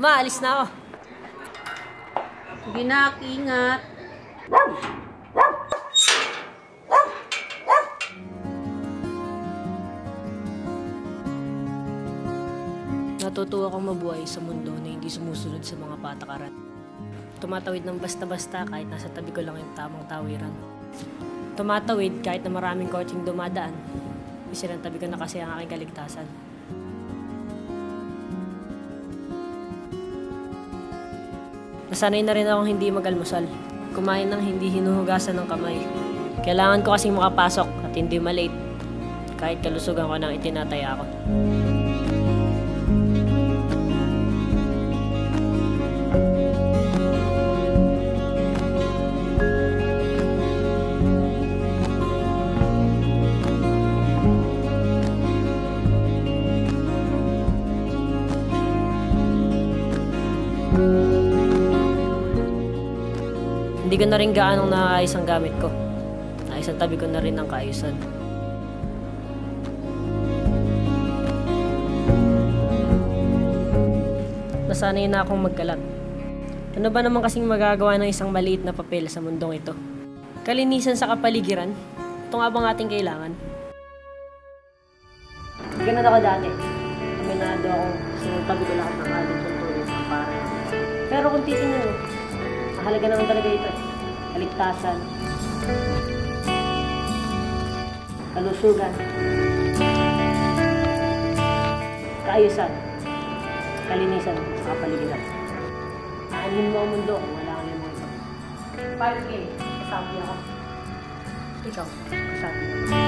Ma, alis na ako. Sige na, ingat. Natutuwa akong mabuhay sa mundo na hindi sumusunod sa mga patakaran. Tumatawid ng basta-basta kahit nasa tabi ko lang yung tamang tawiran. Tumatawid kahit na maraming kotseng dumadaan. Isinantabi ko na kasi ang aking kaligtasan. Nasanay na rin akong hindi mag-almusal. Kumain ng hindi hinuhugasan ng kamay. Kailangan ko kasing makapasok at hindi malate. Kahit kalusugan ko nang itinataya ko. Hindi ko na rin gaanong naayos ang gamit ko. Naayos ang tabi ko na rin ng kaayusan. Nasanay na akong magkalat. Ano ba naman kasing magagawa ng isang maliit na papel sa mundong ito? Kalinisan sa kapaligiran? Ito nga bang ating kailangan? Ganun ako dati. Aminado ako sinuntabi ko lahat ng aling tuntunin ng para. Pero kung titingnan mo, mahalaga naman talaga ito eh. Kaligtasan, kalusugan, kaayusan, kalinisan sa kapaligiran. Aanin mo ang mundo kung wala kang limang ito. 5K, kasabi ako. Ikaw, kasabi ako.